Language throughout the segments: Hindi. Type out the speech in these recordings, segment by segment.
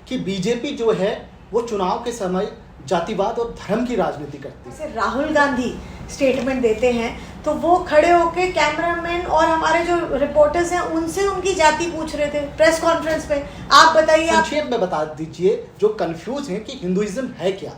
कि बीजेपी जो है वो चुनाव के समय जातिवाद और धर्म की राजनीति करती है। जैसे राहुल गांधी स्टेटमेंट देते हैं तो वो खड़े होके कैमरामैन और हमारे जो रिपोर्टर्स हैं उनसे उनकी जाति पूछ रहे थे प्रेस कॉन्फ्रेंस पे। आप बताइए, आप संक्षेप में बता दीजिए जो कंफ्यूज हैं कि हिंदुइज्म है क्या।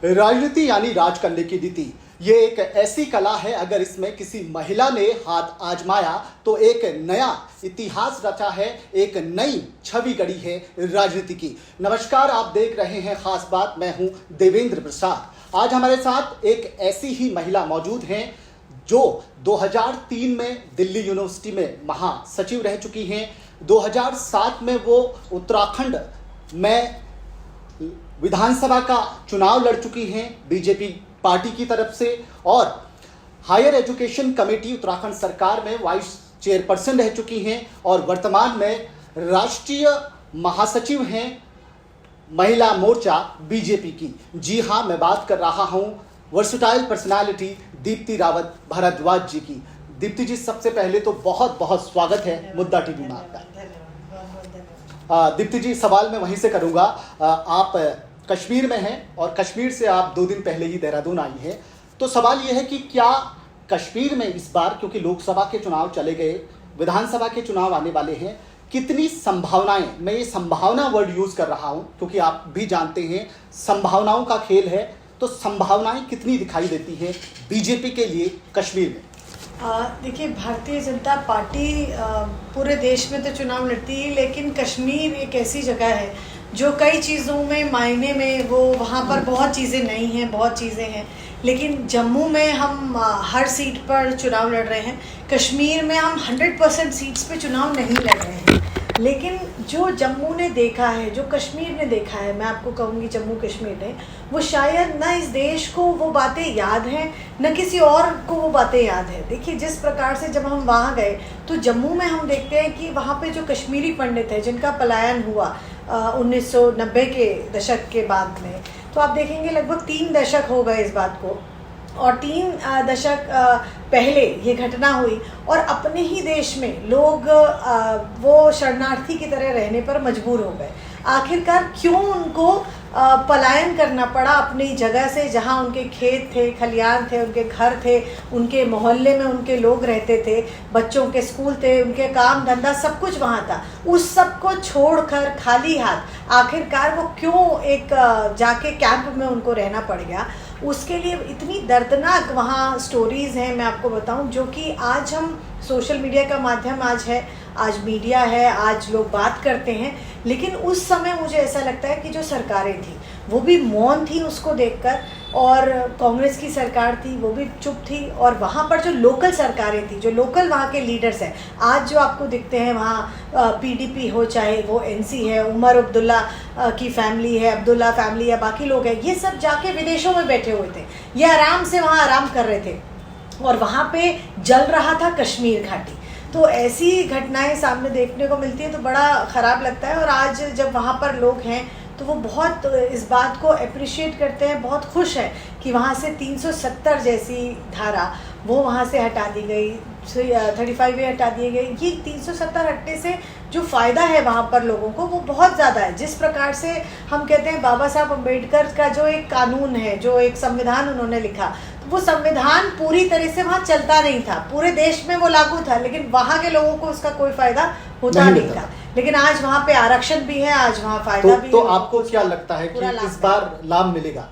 राजनीति यानी राज करने की नीति, ये एक ऐसी कला है, अगर इसमें किसी महिला ने हाथ आजमाया तो एक नया इतिहास रचा है, एक नई छवि गढ़ी है राजनीति की। नमस्कार, आप देख रहे हैं खास बात, मैं हूं देवेंद्र प्रसाद। आज हमारे साथ एक ऐसी ही महिला मौजूद हैं जो 2003 में दिल्ली यूनिवर्सिटी में महासचिव रह चुकी हैं। 2007 में वो उत्तराखंड में विधानसभा का चुनाव लड़ चुकी हैं बीजेपी पार्टी की तरफ से, और हायर एजुकेशन कमेटी उत्तराखंड सरकार में वाइस चेयरपर्सन रह चुकी हैं और वर्तमान में राष्ट्रीय महासचिव हैं महिला मोर्चा बीजेपी की। जी हाँ, मैं बात कर रहा हूं वर्सटाइल पर्सनालिटी दीप्ति रावत भारद्वाज जी की। दीप्ति जी, सबसे पहले तो बहुत बहुत स्वागत है मुद्दा टीवी में आपका। दीप्ति जी, सवाल मैं वहीं से करूंगा। आप कश्मीर में हैं और कश्मीर से आप 2 दिन पहले ही देहरादून आई हैं, तो सवाल यह है कि क्या कश्मीर में इस बार, क्योंकि लोकसभा के चुनाव चले गए, विधानसभा के चुनाव आने वाले हैं, कितनी संभावनाएं, मैं ये संभावना वर्ड यूज कर रहा हूं क्योंकि आप भी जानते हैं संभावनाओं का खेल है, तो संभावनाएं कितनी दिखाई देती हैं बीजेपी के लिए कश्मीर में? देखिए, भारतीय जनता पार्टी पूरे देश में तो चुनाव लड़ती है, लेकिन कश्मीर एक ऐसी जगह है जो कई चीज़ों में मायने में वो वहाँ पर बहुत चीज़ें नहीं हैं, बहुत चीज़ें हैं। लेकिन जम्मू में हम हर सीट पर चुनाव लड़ रहे हैं, कश्मीर में हम 100% सीट्स पे चुनाव नहीं लड़ रहे हैं। लेकिन जो जम्मू ने देखा है, जो कश्मीर ने देखा है, मैं आपको कहूँगी जम्मू कश्मीर ने, वो शायद न इस देश को वो बातें याद हैं, न किसी और को वो बातें याद है। देखिए, जिस प्रकार से जब हम वहाँ गए तो जम्मू में हम देखते हैं कि वहाँ पे जो कश्मीरी पंडित है जिनका पलायन हुआ 1990 के दशक के बाद में, तो आप देखेंगे लगभग 3 दशक हो गए इस बात को, और 3 दशक पहले ये घटना हुई और अपने ही देश में लोग वो शरणार्थी की तरह रहने पर मजबूर हो गए। आखिरकार क्यों उनको पलायन करना पड़ा अपनी जगह से, जहां उनके खेत थे, खलियान थे, उनके घर थे, उनके मोहल्ले में उनके लोग रहते थे, बच्चों के स्कूल थे, उनके काम धंधा सब कुछ वहां था। उस सब को छोड़कर खाली हाथ आखिरकार वो क्यों एक जाके कैंप में उनको रहना पड़ गया? उसके लिए इतनी दर्दनाक वहाँ स्टोरीज़ हैं, मैं आपको बताऊं, जो कि आज हम सोशल मीडिया का माध्यम आज है, आज मीडिया है, आज लोग बात करते हैं। लेकिन उस समय मुझे ऐसा लगता है कि जो सरकारें थी वो भी मौन थी उसको देखकर, और कांग्रेस की सरकार थी वो भी चुप थी, और वहाँ पर जो लोकल सरकारें थी, जो लोकल वहाँ के लीडर्स हैं, आज जो आपको दिखते हैं वहाँ पीडीपी हो, चाहे वो एनसी है, उमर अब्दुल्ला की फैमिली है, अब्दुल्ला फैमिली है, बाकी लोग हैं, ये सब जाके विदेशों में बैठे हुए थे, ये आराम से वहाँ आराम कर रहे थे, और वहाँ पे जल रहा था कश्मीर घाटी। तो ऐसी घटनाएं सामने देखने को मिलती है तो बड़ा ख़राब लगता है। और आज जब वहाँ पर लोग हैं तो वो बहुत इस बात को अप्रिशिएट करते हैं, बहुत खुश हैं कि वहाँ से 370 जैसी धारा वो वहाँ से हटा दी गई, 35A हटा दी गई। ये 370 हटने से जो फ़ायदा है वहाँ पर लोगों को वो बहुत ज़्यादा है। जिस प्रकार से हम कहते हैं बाबा साहब अम्बेडकर का जो एक कानून है, जो एक संविधान उन्होंने लिखा, तो वो संविधान पूरी तरह से वहाँ चलता नहीं था, पूरे देश में वो लागू था, लेकिन वहाँ के लोगों को उसका कोई फ़ायदा होता नहीं था। लेकिन आज वहाँ पे आरक्षण भी है, आज वहाँ फ़ायदा भी है। तो आपको क्या लगता है कि इस बार लाभ मिलेगा?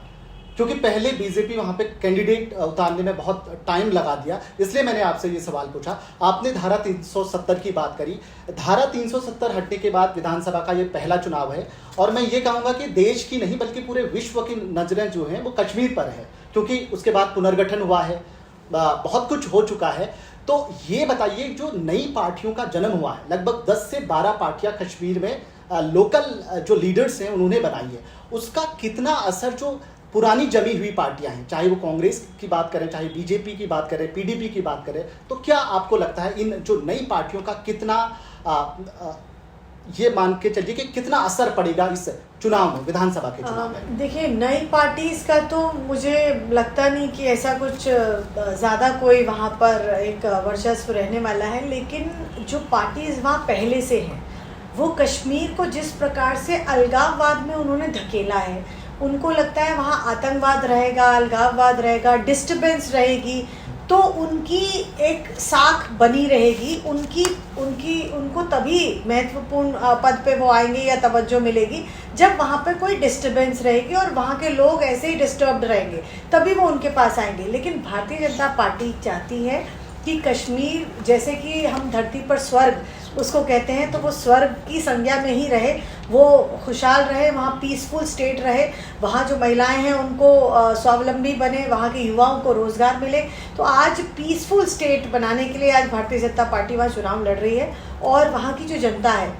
क्योंकि पहले बीजेपी वहां पे कैंडिडेट उतारने में बहुत टाइम लगा दिया, इसलिए मैंने आपसे ये सवाल पूछा। आपने धारा 370 की बात करी, धारा 370 हटने के बाद विधानसभा का ये पहला चुनाव है, और मैं ये कहूँगा कि देश की नहीं बल्कि पूरे विश्व की नजरें जो हैं वो कश्मीर पर है, क्योंकि उसके बाद पुनर्गठन हुआ है, बहुत कुछ हो चुका है। तो ये बताइए, जो नई पार्टियों का जन्म हुआ है, लगभग 10 से 12 पार्टियां कश्मीर में लोकल जो लीडर्स हैं उन्होंने बनाई है, उसका कितना असर जो पुरानी जमी हुई पार्टियां हैं, चाहे वो कांग्रेस की बात करें, चाहे बीजेपी की बात करें, पीडीपी की बात करें, तो क्या आपको लगता है इन जो नई पार्टियों का कितना ये मान के चलिए कि कितना असर पड़ेगा इस चुनाव में, विधानसभा के चुनाव में? देखिए, नई पार्टीज का तो मुझे लगता नहीं कि ऐसा कुछ ज़्यादा कोई वहाँ पर एक वर्चस्व रहने वाला है, लेकिन जो पार्टीज वहाँ पहले से हैं वो कश्मीर को जिस प्रकार से अलगाववाद में उन्होंने धकेला है, उनको लगता है वहाँ आतंकवाद रहेगा, अलगाववाद रहेगा, डिस्टर्बेंस रहेगी, तो उनकी एक साख बनी रहेगी, उनको तभी महत्वपूर्ण पद पे वो आएंगे या तवज्जो मिलेगी जब वहाँ पे कोई डिस्टर्बेंस रहेगी और वहाँ के लोग ऐसे ही डिस्टर्ब्ड रहेंगे, तभी वो उनके पास आएंगे। लेकिन भारतीय जनता पार्टी चाहती है कि कश्मीर, जैसे कि हम धरती पर स्वर्ग उसको कहते हैं, तो वो स्वर्ग की संज्ञा में ही रहे, वो खुशहाल रहे, वहाँ पीसफुल स्टेट रहे, वहाँ जो महिलाएं हैं उनको स्वावलंबी बने, वहाँ के युवाओं को रोज़गार मिले। तो आज पीसफुल स्टेट बनाने के लिए आज भारतीय जनता पार्टी वहाँ चुनाव लड़ रही है। और वहाँ की जो जनता है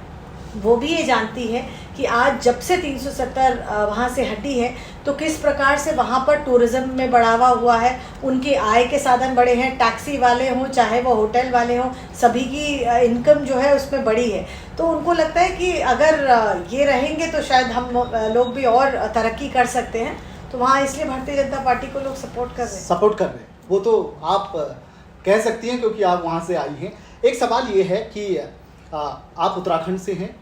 वो भी ये जानती है कि आज जब से 370 वहाँ से हटी है तो किस प्रकार से वहाँ पर टूरिज़्म में बढ़ावा हुआ है, उनके आय के साधन बढ़े हैं, टैक्सी वाले हों चाहे वो होटल वाले हों, सभी की इनकम जो है उसमें बढ़ी है। तो उनको लगता है कि अगर ये रहेंगे तो शायद हम लोग भी और तरक्की कर सकते हैं। तो वहाँ इसलिए भारतीय जनता पार्टी को लोग सपोर्ट कर रहे हैं। वो तो आप कह सकती हैं क्योंकि आप वहाँ से आई हैं। एक सवाल ये है कि आप उत्तराखंड से हैं।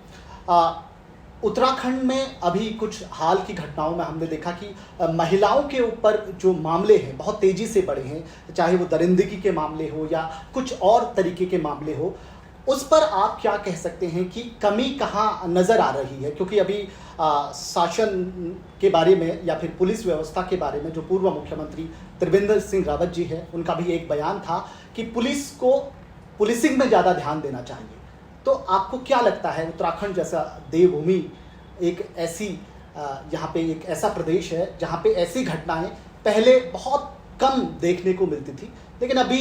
उत्तराखंड में अभी कुछ हाल की घटनाओं में हमने देखा कि महिलाओं के ऊपर जो मामले हैं बहुत तेज़ी से बढ़े हैं, चाहे वो दरिंदगी के मामले हो या कुछ और तरीके के मामले हो, उस पर आप क्या कह सकते हैं कि कमी कहाँ नज़र आ रही है? क्योंकि अभी शासन के बारे में या फिर पुलिस व्यवस्था के बारे में जो पूर्व मुख्यमंत्री त्रिवेंद्र सिंह रावत जी हैं, उनका भी एक बयान था कि पुलिस को पुलिसिंग में ज़्यादा ध्यान देना चाहिए। तो आपको क्या लगता है, उत्तराखंड जैसा देवभूमि एक ऐसी यहाँ पे एक ऐसा प्रदेश है जहाँ पे ऐसी घटनाएं पहले बहुत कम देखने को मिलती थी, लेकिन अभी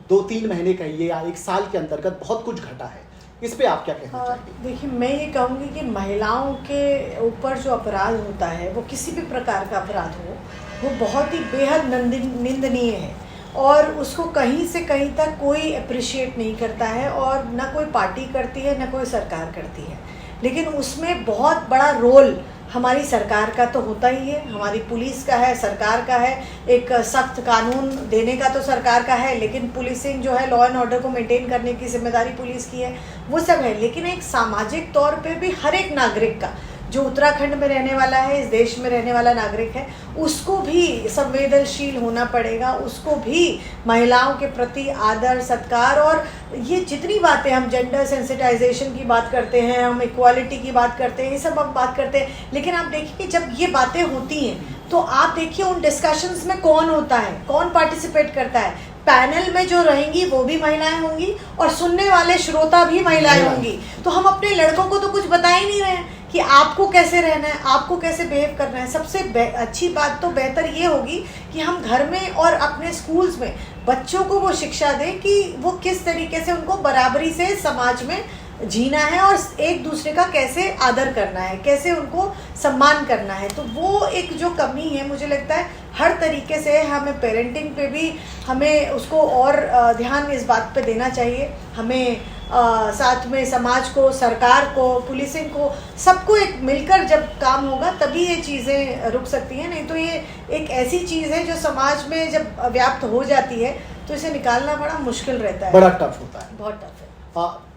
2-3 महीने कहिए या 1 साल के अंतर्गत बहुत कुछ घटा है, इस पे आप क्या कहना चाहेंगे? देखिए, मैं ये कहूँगी कि महिलाओं के ऊपर जो अपराध होता है, वो किसी भी प्रकार का अपराध हो, वो बहुत ही बेहद निंदनीय है और उसको कहीं से कहीं तक कोई अप्रिशिएट नहीं करता है और ना कोई पार्टी करती है ना कोई सरकार करती है। लेकिन उसमें बहुत बड़ा रोल हमारी सरकार का तो होता ही है, हमारी पुलिस का है, सरकार का है, एक सख्त कानून देने का तो सरकार का है, लेकिन पुलिसिंग जो है, लॉ एंड ऑर्डर को मेंटेन करने की जिम्मेदारी पुलिस की है, वो सब है। लेकिन एक सामाजिक तौर पे भी हर एक नागरिक का, जो उत्तराखंड में रहने वाला है, इस देश में रहने वाला नागरिक है, उसको भी संवेदनशील होना पड़ेगा, उसको भी महिलाओं के प्रति आदर सत्कार, और ये जितनी बातें हम जेंडर सेंसिटाइजेशन की बात करते हैं, हम इक्वालिटी की बात करते हैं, ये सब हम बात करते हैं, लेकिन आप देखिए कि जब ये बातें होती हैं तो आप देखिए उन डिस्कशंस में कौन होता है, कौन पार्टिसिपेट करता है। पैनल में जो रहेंगी वो भी महिलाएं होंगी और सुनने वाले श्रोता भी महिलाएं होंगी। तो हम अपने लड़कों को तो कुछ बता ही नहीं रहे हैं कि आपको कैसे रहना है, आपको कैसे बिहेव करना है। सबसे अच्छी बात तो बेहतर ये होगी कि हम घर में और अपने स्कूल्स में बच्चों को वो शिक्षा दें कि वो किस तरीके से उनको बराबरी से समाज में जीना है और एक दूसरे का कैसे आदर करना है, कैसे उनको सम्मान करना है। तो वो एक जो कमी है, मुझे लगता है हर तरीके से हमें पेरेंटिंग पे भी हमें उसको और ध्यान इस बात पे देना चाहिए। हमें साथ में समाज को, सरकार को, पुलिसिंग को, सबको एक मिलकर जब काम होगा तभी ये चीज़ें रुक सकती हैं। नहीं तो ये एक ऐसी चीज़ है जो समाज में जब व्याप्त हो जाती है तो इसे निकालना बड़ा मुश्किल रहता है, बड़ा टफ होता है, बहुत टफ है।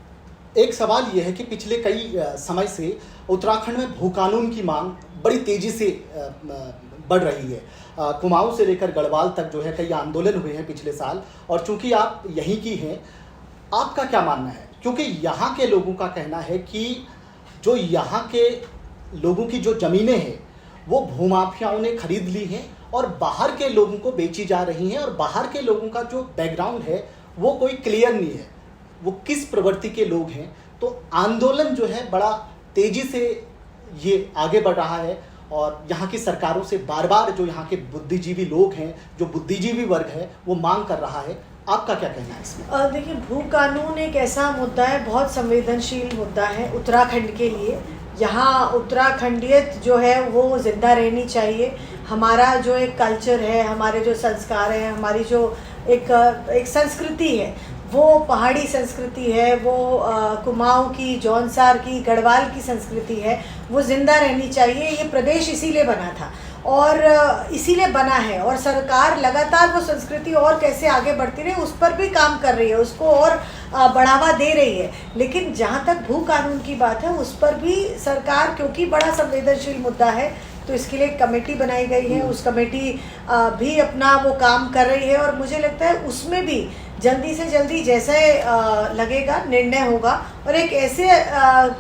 एक सवाल ये है कि पिछले कई समय से उत्तराखंड में भू कानून की मांग बड़ी तेज़ी से बढ़ रही है। कुमाऊं से लेकर गढ़वाल तक जो है कई आंदोलन हुए हैं पिछले साल, और चूंकि आप यहीं की हैं, आपका क्या मानना है? क्योंकि यहाँ के लोगों का कहना है कि जो यहाँ के लोगों की जो ज़मीनें हैं वो भूमाफियाओं ने खरीद ली हैं और बाहर के लोगों को बेची जा रही हैं, और बाहर के लोगों का जो बैकग्राउंड है वो कोई क्लियर नहीं है, वो किस प्रवृत्ति के लोग हैं। तो आंदोलन जो है बड़ा तेज़ी से ये आगे बढ़ रहा है और यहाँ की सरकारों से बार बार जो यहाँ के बुद्धिजीवी लोग हैं, जो बुद्धिजीवी वर्ग है, वो मांग कर रहा है। आपका क्या कहना है इसमें? देखिए, भू कानून एक ऐसा मुद्दा है, बहुत संवेदनशील मुद्दा है उत्तराखंड के लिए। यहाँ उत्तराखंडियत जो है वो जिंदा रहनी चाहिए। हमारा जो एक कल्चर है, हमारे जो संस्कार हैं, हमारी जो एक संस्कृति है, वो पहाड़ी संस्कृति है, वो कुमाऊं की, जौनसार की, गढ़वाल की संस्कृति है, वो जिंदा रहनी चाहिए। ये प्रदेश इसीलिए बना था और इसीलिए बना है, और सरकार लगातार वो संस्कृति और कैसे आगे बढ़ती रहे उस पर भी काम कर रही है, उसको और बढ़ावा दे रही है। लेकिन जहाँ तक भू कानून की बात है उस पर भी सरकार, क्योंकि बड़ा संवेदनशील मुद्दा है, तो इसके लिए एक कमेटी बनाई गई है। उस कमेटी भी अपना वो काम कर रही है और मुझे लगता है उसमें भी जल्दी से जल्दी जैसे लगेगा निर्णय होगा और एक ऐसे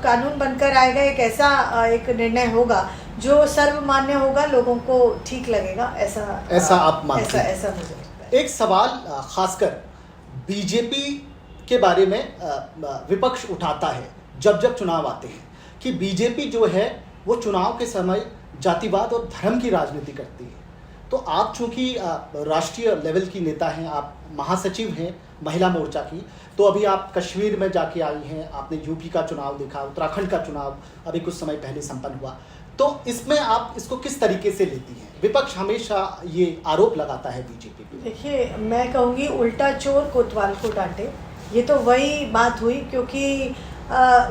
कानून बनकर आएगा, एक ऐसा एक निर्णय होगा जो सर्वमान्य होगा, लोगों को ठीक लगेगा। ऐसा आप मानते हैं? ऐसा मुझे लगता है। एक सवाल खासकर बीजेपी के बारे में विपक्ष उठाता है जब जब चुनाव आते हैं कि बीजेपी जो है वो चुनाव के समय जातिवाद और धर्म की राजनीति करती है। तो आप चूंकि राष्ट्रीय लेवल की नेता हैं, आप महासचिव हैं महिला मोर्चा की, तो अभी आप कश्मीर में जाके आई हैं, आपने यूपी का चुनाव देखा, उत्तराखंड का चुनाव अभी कुछ समय पहले संपन्न हुआ, तो इसमें आप इसको किस तरीके से लेती हैं? विपक्ष हमेशा ये आरोप लगाता है बीजेपी पे। देखिए, मैं कहूँगी उल्टा चोर कोतवाल को डांटे। ये तो वही बात हुई, क्योंकि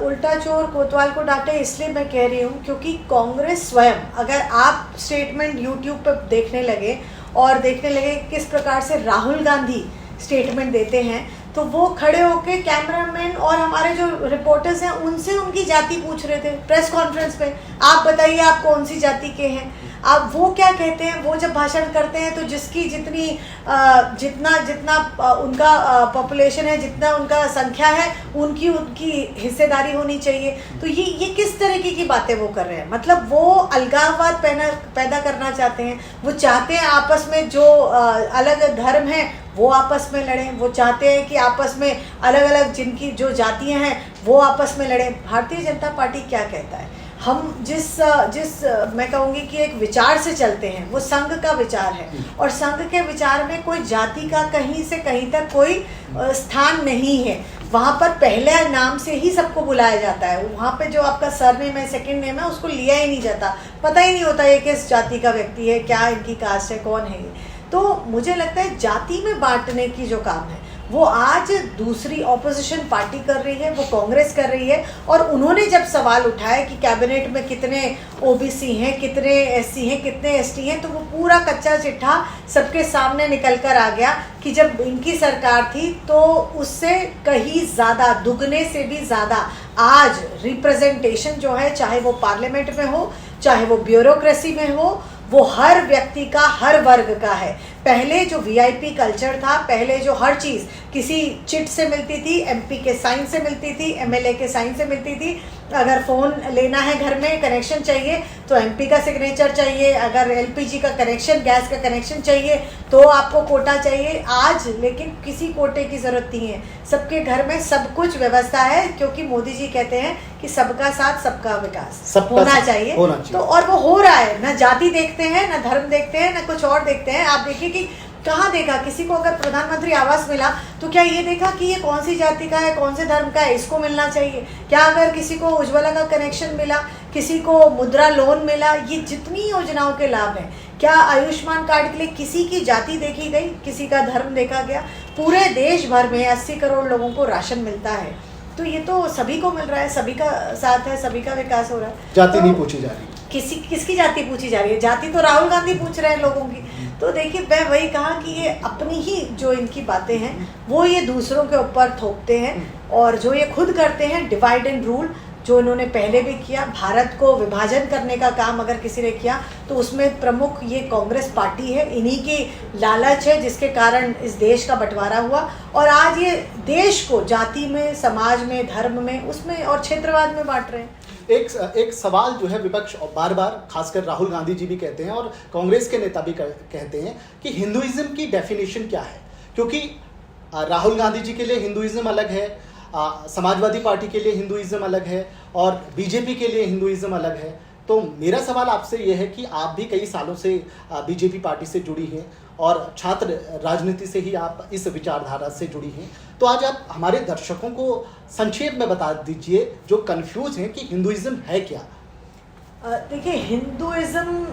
उल्टा चोर कोतवाल को डांटे इसलिए मैं कह रही हूँ क्योंकि कांग्रेस स्वयं, अगर आप स्टेटमेंट यूट्यूब पर देखने लगे और देखने लगे किस प्रकार से राहुल गांधी स्टेटमेंट देते हैं, तो वो खड़े होके कैमरामैन और हमारे जो रिपोर्टर्स हैं उनसे उनकी जाति पूछ रहे थे प्रेस कॉन्फ्रेंस पे। आप बताइए आप कौन सी जाति के हैं। अब वो क्या कहते हैं, वो जब भाषण करते हैं तो जिसकी जितनी जितना उनका पॉपुलेशन है, जितना उनका संख्या है, उनकी हिस्सेदारी होनी चाहिए। तो ये किस तरीके की बातें वो कर रहे हैं? मतलब वो अलगाववाद पैदा करना चाहते हैं। वो चाहते हैं आपस में जो अलग धर्म है वो आपस में लड़ें। वो चाहते हैं कि आपस में अलग अलग जिनकी जो जातियां हैं वो आपस में लड़ें। भारतीय जनता पार्टी क्या कहता है? हम जिस मैं कहूँगी कि एक विचार से चलते हैं वो संघ का विचार है, और संघ के विचार में कोई जाति का कहीं से कहीं तक कोई स्थान नहीं है। वहाँ पर पहले नाम से ही सबको बुलाया जाता है। वहाँ पे जो आपका सरनेम है, सेकंड नेम है, उसको लिया ही नहीं जाता। पता ही नहीं होता ये किस जाति का व्यक्ति है, क्या इनकी कास्ट है, कौन है ये। तो मुझे लगता है जाति में बांटने की जो काम है वो आज दूसरी ऑपोजिशन पार्टी कर रही है, वो कांग्रेस कर रही है। और उन्होंने जब सवाल उठाया कि कैबिनेट में कितने ओबीसी हैं, कितने एससी हैं, कितने एसटी हैं, तो वो पूरा कच्चा चिट्ठा सबके सामने निकल कर आ गया कि जब इनकी सरकार थी तो उससे कहीं ज़्यादा, दुगने से भी ज़्यादा आज रिप्रेजेंटेशन जो है, चाहे वो पार्लियामेंट में हो, चाहे वो ब्यूरोक्रेसी में हो, वो हर व्यक्ति का, हर वर्ग का है। पहले जो वीआईपी कल्चर था, पहले जो हर चीज़ किसी चिट से मिलती थी, एमपी के साइन से मिलती थी, एमएलए के साइन से मिलती थी। अगर फ़ोन लेना है, घर में कनेक्शन चाहिए तो एमपी का सिग्नेचर चाहिए। अगर एलपीजी का कनेक्शन, गैस का कनेक्शन चाहिए तो आपको कोटा चाहिए। आज लेकिन किसी कोटे की ज़रूरत नहीं है, सबके घर में सब कुछ व्यवस्था है, क्योंकि मोदी जी कहते हैं कि सबका साथ सबका विकास होना चाहिए। तो और वो हो रहा है। ना जाति देखते हैं, ना धर्म देखते हैं, ना कुछ और देखते हैं। आप देखिए कि कहाँ देखा किसी को अगर प्रधानमंत्री आवास मिला तो क्या ये देखा कि ये कौन सी जाति का है, कौन से धर्म का है, इसको मिलना चाहिए? क्या अगर किसी को उज्ज्वला का कनेक्शन मिला, किसी को मुद्रा लोन मिला, ये जितनी योजनाओं के लाभ हैं, क्या आयुष्मान कार्ड के लिए किसी की जाति देखी गई, किसी का धर्म देखा गया? पूरे देश भर में 80 करोड़ लोगों को राशन मिलता है, तो ये तो सभी को मिल रहा है, सभी का साथ है, सभी का विकास हो रहा है। जाति नहीं पूछी जा रही, किसकी जाति पूछी जा रही है? जाति तो राहुल गांधी पूछ रहे हैं लोगों की। तो देखिए, मैं वही कहा कि ये अपनी ही जो इनकी बातें हैं वो ये दूसरों के ऊपर थोपते हैं, और जो ये खुद करते हैं डिवाइड एंड रूल, जो इन्होंने पहले भी किया। भारत को विभाजन करने का काम अगर किसी ने किया तो उसमें प्रमुख ये कांग्रेस पार्टी है। इन्हीं की लालच है जिसके कारण इस देश का बंटवारा हुआ, और आज ये देश को जाति में, समाज में, धर्म में, उसमें और क्षेत्रवाद में बांट रहे हैं। एक सवाल जो है विपक्ष बार बार, खासकर राहुल गांधी जी भी कहते हैं और कांग्रेस के नेता भी कहते हैं कि हिंदुइज्म की डेफिनेशन क्या है? क्योंकि राहुल गांधी जी के लिए हिंदुइज्म अलग है, समाजवादी पार्टी के लिए हिंदुइज्म अलग है, और बीजेपी के लिए हिंदुइज्म अलग है। तो मेरा सवाल आपसे ये है कि आप भी कई सालों से बीजेपी पार्टी से जुड़ी हैं और छात्र राजनीति से ही आप इस विचारधारा से जुड़ी हैं, तो आज आप हमारे दर्शकों को संक्षेप में बता दीजिए जो कंफ्यूज हैं कि हिंदुइज्म है क्या? देखिए, हिंदुइज्म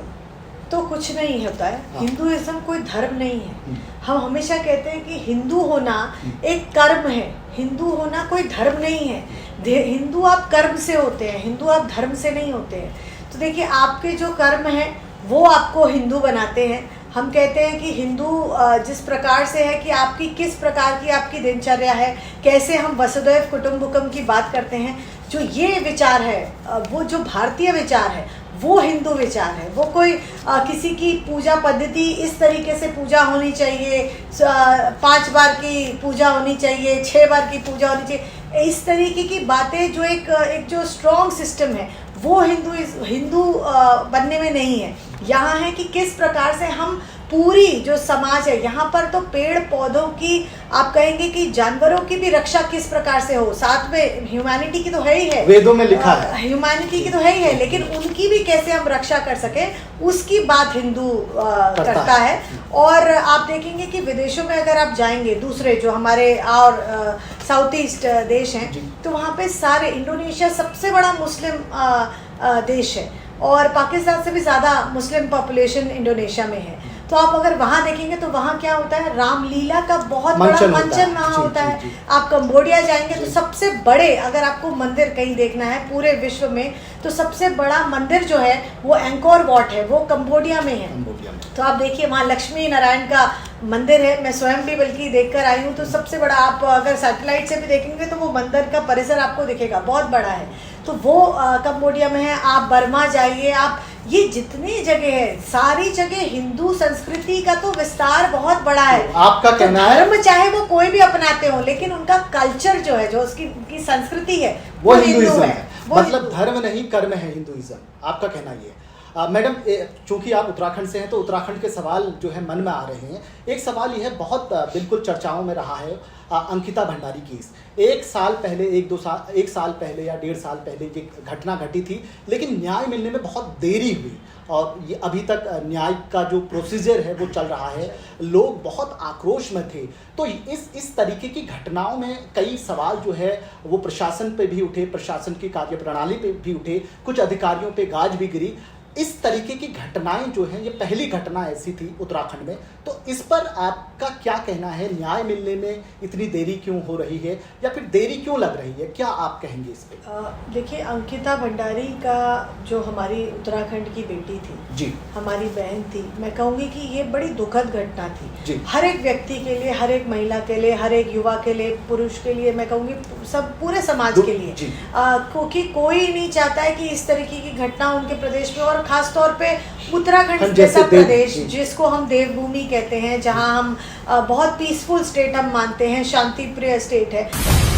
तो कुछ नहीं होता है। हाँ। हिंदुइज्म कोई धर्म नहीं है। हम हमेशा कहते हैं कि हिंदू होना एक कर्म है, हिंदू होना कोई धर्म नहीं है। हिंदू आप कर्म से होते हैं, हिंदू आप धर्म से नहीं होते हैं। तो देखिए, आपके जो कर्म हैं वो आपको हिंदू बनाते हैं। हम कहते हैं कि हिंदू जिस प्रकार से है कि आपकी किस प्रकार की आपकी दिनचर्या है, कैसे हम वसुधैव कुटुंबकम की बात करते हैं, जो ये विचार है, वो जो भारतीय विचार है वो हिंदू विचार है। वो कोई किसी की पूजा पद्धति इस तरीके से पूजा होनी चाहिए, 5 बार की पूजा होनी चाहिए, 6 बार की पूजा होनी चाहिए, इस तरीके की बातें जो एक जो स्ट्रॉन्ग सिस्टम है वो हिंदू बनने में नहीं है। यहाँ है कि किस प्रकार से हम पूरी जो समाज है, यहाँ पर तो पेड़ पौधों की, आप कहेंगे कि जानवरों की भी रक्षा किस प्रकार से हो, साथ में ह्यूमैनिटी की तो है ही है, वेदों में लिखा है ह्यूमैनिटी की तो है ही है, लेकिन उनकी भी कैसे हम रक्षा कर सके उसकी बात हिंदू करता है। और आप देखेंगे कि विदेशों में अगर आप जाएंगे, दूसरे जो हमारे और साउथ ईस्ट देश हैं, तो वहाँ पे सारे, इंडोनेशिया सबसे बड़ा मुस्लिम देश है और पाकिस्तान से भी ज़्यादा मुस्लिम पॉपुलेशन इंडोनेशिया में है। तो आप अगर वहाँ देखेंगे तो वहाँ क्या होता है, रामलीला का बहुत बड़ा मंचन वहाँ होता है। आप कंबोडिया जाएंगे तो सबसे बड़े, अगर आपको मंदिर कहीं देखना है पूरे विश्व में, तो सबसे बड़ा मंदिर जो है वो एंकोर वॉट है, वो कंबोडिया में है। तो आप देखिए, वहाँ लक्ष्मी नारायण का मंदिर है, मैं स्वयं भी बल्कि देखकर आई हूँ। तो सबसे बड़ा, आप अगर सैटेलाइट से भी देखेंगे तो वो मंदिर का परिसर आपको दिखेगा, बहुत बड़ा है। तो वो कंबोडिया में है। आप बर्मा जाइए, आप ये जितनी जगह है, सारी जगह हिंदू संस्कृति का तो विस्तार बहुत बड़ा है। आपका कहना है धर्म चाहे वो कोई भी अपनाते हो, लेकिन उनका कल्चर जो है, जो उसकी संस्कृति है, वो हिंदुइज्म है। मतलब धर्म नहीं, कर्म है हिंदुइज्म। आपका कहना ये है। मैडम, चूंकि आप उत्तराखंड से हैं तो उत्तराखंड के सवाल जो है मन में आ रहे हैं। एक सवाल ये है, बहुत बिल्कुल चर्चाओं में रहा है, अंकिता भंडारी केस। एक साल पहले, 1 साल पहले या 1.5 साल पहले ये घटना घटी थी, लेकिन न्याय मिलने में बहुत देरी हुई और ये अभी तक न्याय का जो प्रोसीजर है वो चल रहा है। लोग बहुत आक्रोश में थे। तो इस तरीके की घटनाओं में कई सवाल जो है वो प्रशासन पे भी उठे, प्रशासन की कार्यप्रणाली पे भी उठे, कुछ अधिकारियों पे गाज भी गिरी। इस तरीके की घटनाएं जो हैं, ये पहली घटना ऐसी थी उत्तराखंड में। तो इस पर आपका क्या कहना है? न्याय मिलने में इतनी देरी क्यों हो रही है या फिर देरी क्यों लग रही है? क्या आप कहेंगे इस पे? देखिए, अंकिता भंडारी का जो हमारी उत्तराखंड की बेटी थी जी, हमारी बहन थी, मैं कहूँगी कि ये बड़ी दुखद घटना थी जी। हर एक व्यक्ति के लिए, हर एक महिला के लिए, हर एक युवा के लिए, पुरुष के लिए, मैं कहूँगी सब पूरे समाज के लिए। क्योंकि कोई नहीं चाहता है कि इस तरीके की घटना उनके प्रदेश में, और खास तौर पे उत्तराखंड जैसा प्रदेश जिसको हम देवभूमि कहते हैं, जहां हम बहुत पीसफुल स्टेट हम मानते हैं, शांति प्रिय स्टेट है।